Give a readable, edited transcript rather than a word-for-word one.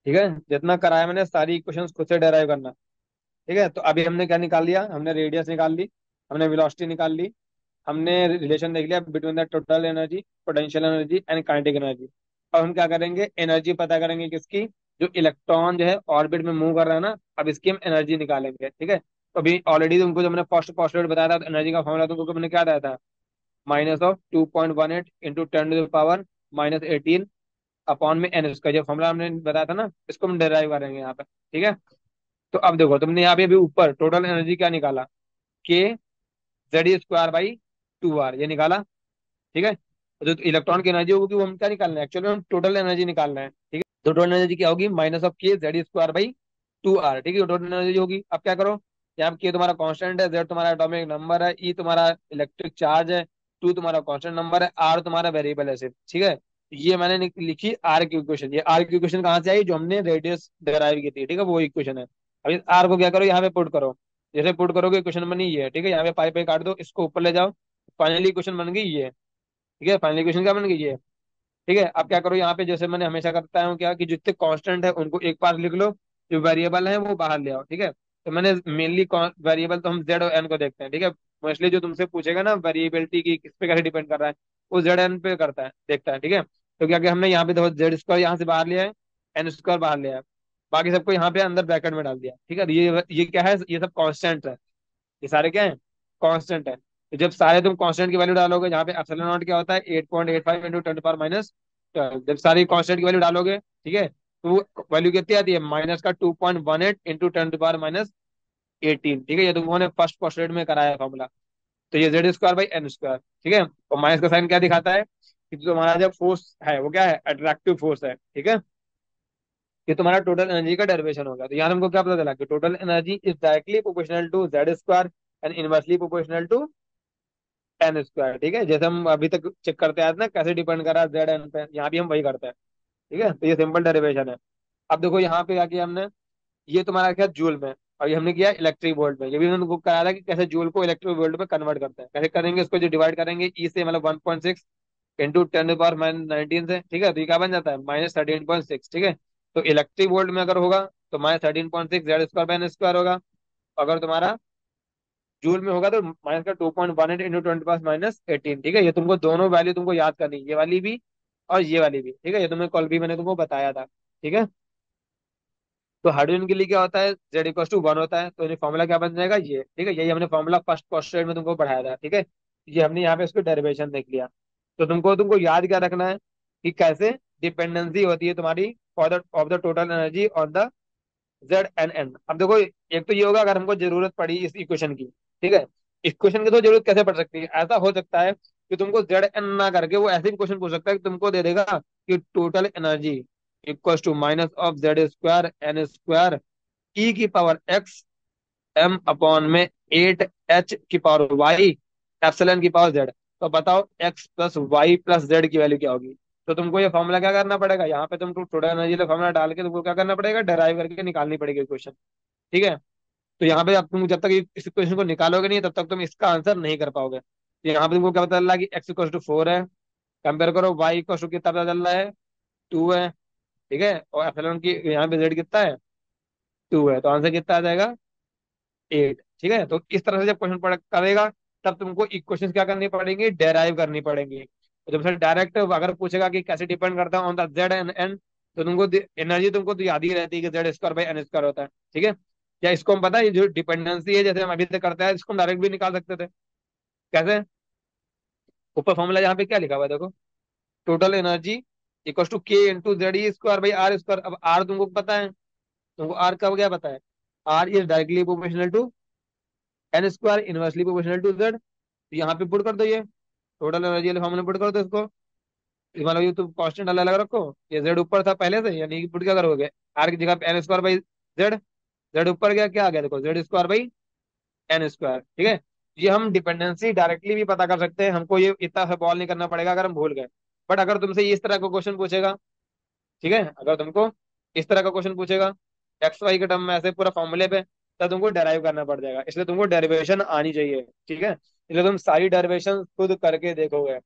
ठीक है, जितना कराया मैंने सारी इक्वेशंस खुद से डेराइव करना। ठीक है, तो अभी हमने क्या निकाल लिया, हमने रेडियस निकाल ली, हमने वेलोसिटी निकाल ली, हमने रिलेशन देख लिया between the total energy, potential energy and kinetic energy. अब हम क्या करेंगे, एनर्जी पता करेंगे किसकी, जो इलेक्ट्रॉन जो है ऑर्बिट में मूव कर रहा है ना, अब इसकी हम एनर्जी निकालेंगे। ठीक है, तो अभी ऑलरेडी तुमको जब मैंने फर्स्ट पोस्टुलेट बताया था, तो एनर्जी का फॉर्मूला तुमको मैंने क्या बताया था, -2.18 × 10⁻⁻18 अपॉन में एन उसका, जो फॉर्मूला हमने बताया था ना, इसको हम डेराइव करेंगे यहाँ पे। ठीक है, तो अब देखो तुमने यहाँ पे अभी ऊपर टोटल एनर्जी क्या निकाला, के Z² / 2R ये निकाला। ठीक है, तो जो इलेक्ट्रॉन की एनर्जी होगी वो हम क्या निकालना है, एक्चुअली हम टोटल एनर्जी निकालना है। ठीक है, तो टोटल एनर्जी क्या होगी, -K Z²/2R। ठीक है, टोटल एनर्जी होगी। अब क्या करो, यहाँ पे के तुम्हारा कांस्टेंट है, जेड तुम्हारा एटॉमिक नंबर है, ई तुम्हारा इलेक्ट्रिक चार्ज है, टू तुम्हारा कांस्टेंट नंबर है, आर तुम्हारा वेरिएबल है सिर्फ। ठीक है, ये मैंने लिखी आर की इक्वेशन। ये आर की इक्वेशन कहाँ से आई, जो हमने रेडियस डिराइव की थी। ठीक है, वो इक्वेशन है। अब इस आर को क्या करो, यहाँ पे पुट करो। जैसे पुट करोगे क्वेश्चन बनी ये है। ठीक है, यहाँ पे पाई पाई काट दो, इसको ऊपर ले जाओ, फाइनली क्वेश्चन बन गई ये। ठीक है, फाइनली क्वेश्चन क्या बन गई ये। ठीक है, अब क्या करो, यहाँ पे जैसे मैंने हमेशा करता हूँ क्या, कि जितने कांस्टेंट है उनको एक पास लिख लो, जो वेरिएबल है वो बाहर ले आओ। ठीक है, तो मैंने मेनली वेरिएबल तो हम जेड और एन को देखते हैं। ठीक है, मोस्टली जो तुमसे पूछेगा ना वेरिएबिलिटी की किस पे कैसे डिपेंड कर रहा है, वो जेड एन पे करता है, देखता है। ठीक है, तो क्या क्या हमने यहाँ पे देखो Z² यहाँ से बाहर लिया है, N² बाहर लिया है, बाकी सबको यहाँ पे अंदर ब्रैकेट में डाल दिया। ठीक है, ये क्या है, ये सब कॉन्स्टेंट है, ये सारे क्या है, कांस्टेंट है। तो जब सारे तुम कांस्टेंट की वैल्यू डालोगे, जहाँ पे एप्सिलॉन नॉट क्या होता है, 8.85 इंटू 10⁻⁻12, जब सारी कांस्टेंट की वैल्यू डालोगे, ठीक है, तो वो वैल्यू कितनी आती है, माइनस का 2.18 इंटू 10⁻−18। ठीक है, ये तुमने फर्स्ट पोस्टुलेट में कराया फॉर्मूला। तो ये Z² / N²। ठीक है, और माइनस का साइन क्या दिखाता है, कि जो तुम्हारा जो फोर्स है वो क्या है, अट्रैक्टिव फोर्स है। ठीक है, ये तुम्हारा टोटल एनर्जी का डेरिवेशन होगा। तो यहाँ हमको क्या पता चला, कि total energy is directly proportional to Z² and inversely proportional to N²। ठीक है, जैसे हम अभी तक चेक करते आए थे ना, कैसे डिपेंड कर रहा है जेड एन पे, यहाँ भी हम वही करते हैं। ठीक है, तो ये सिंपल डेरिवेशन है। अब देखो यहाँ पे क्या किया हमने, ये तुम्हारा क्या जूल में, और ये हमने किया इलेक्ट्रिक वोल्ट में। ये भी हमने कराया था कि कैसे जूल को इलेक्ट्रिक वोल्ट में कन्वर्ट करते हैं, कैसे करेंगे, इसको जो डिवाइड करेंगे ई से, मतलब 1.6 इंटू 10⁻⁻19 से। ठीक है, तो ये क्या बन जाता है, -13.6। ठीक है, तो इलेक्ट्रिक वोल्ट में अगर होगा तो -13.6 Z² / N² होगा। अगर तुम्हारा जूल में होगा तो माइनस का 2.18 इंटू 10⁻−18। ठीक है, ये तुमको दोनों वैल्यू तुमको याद करनी है, ये वाली भी और ये वाली भी। ठीक है, ये तुम्हें कल भी मैंने तुमको बताया था। ठीक है, तो हाइड्रोजन के लिए क्या होता है, Z = 1 होता है, तो फॉर्मूला क्या बन जाएगा ये। ठीक है, यही हमने फॉर्मूला फर्स्ट पोस्टुलेट में तुमको पढ़ाया था। ठीक है, ये हमने यहाँ पे इसको डेरिवेशन देख लिया। तो तुमको तुमको याद क्या रखना है, कि कैसे डिपेंडेंसी होती है तुम्हारी for the of the total energy on the Z and N। अब देखो, एक तो ये होगा अगर हमको जरूरत पड़ी इस इक्वेशन की। ठीक है, इक्वेशन की तो जरूरत कैसे पड़ सकती है, ऐसा हो सकता है कि तुमको Z n ना करके वो ऐसे भी क्वेश्चन पूछ सकता है कि तुमको दे देगा कि total energy equals to minus of Z² N² E⁻x m में 8h⁻y ε⁻z। तो बताओ x + y + z की वैल्यू क्या होगी। तो तुमको ये फॉर्मूला क्या करना पड़ेगा, यहाँ पे तुमको टोटल एनर्जी का फॉर्मूला डाल के तुमको क्या करना पड़ेगा, डराइव करके निकालनी पड़ेगी क्वेश्चन। ठीक है, तो यहाँ पे अब तुम जब तक इस क्वेश्चन को निकालोगे नहीं, तब तक तुम इसका आंसर नहीं कर पाओगे। तो यहाँ पे तुमको क्या पता चल रहा है कि x = 4 है, कंपेयर करो y कितना पता चल रहा है, 2 है। ठीक है, और एप्सिलॉन की यहाँ पे z कितना है, 2 है, तो आंसर कितना आ जाएगा, 8। ठीक है, तो इस तरह से जब क्वेश्चन पढ़ करेगा, तब तुमको इक्वेशंस क्या करनी पड़ेंगी, डेराइव करनी पड़ेंगी। तो जब से डायरेक्ट अगर पूछेगा कि कैसे डिपेंड करता है on the Z and N, तो तुमको एनर्जी तुमको तो याद ही रहती है कि Z² / N² होता है। ठीक है, या इसको हम पता है, ये जो डिपेंडेंसी है जैसे हम अभी तक करते हैं, इसको हम डायरेक्ट भी निकाल सकते थे। कैसे, ऊपर फॉर्मूला यहाँ पे क्या लिखा हुआ है देखो, total energy equal to K × Z² / R²। अब आर तुमको पता है, तुमको आर का क्या पता है, R is directly proportional to N² inversely proportional to Z। तो यहाँ पे पुट कर दो, ये टोटल एनर्जी वाले फॉर्मूले पुट कर दो इसको। मतलब ये तुम कांस्टेंट अलग अलग रखो, ये Z ऊपर था पहले से, यानी पुट क्या करोगे, आर की जगह पे N² / Z। Z ऊपर गया, क्या आ गया देखो, Z² / N²। ठीक है, ये हम डिपेंडेंसी डायरेक्टली भी पता कर सकते हैं, हमको ये इतना सवाल नहीं करना पड़ेगा अगर हम भूल गए। बट अगर तुमसे इस तरह का क्वेश्चन पूछेगा, ठीक है, अगर तुमको इस तरह का क्वेश्चन पूछेगा एक्स वाई के टर्म में ऐसे पूरा फॉर्मूले पे, तब तुमको डेराइव करना पड़ जाएगा, इसलिए तुमको डेरिवेशन आनी चाहिए। ठीक है, इसलिए तुम सारी डेरिवेशन खुद करके देखोगे।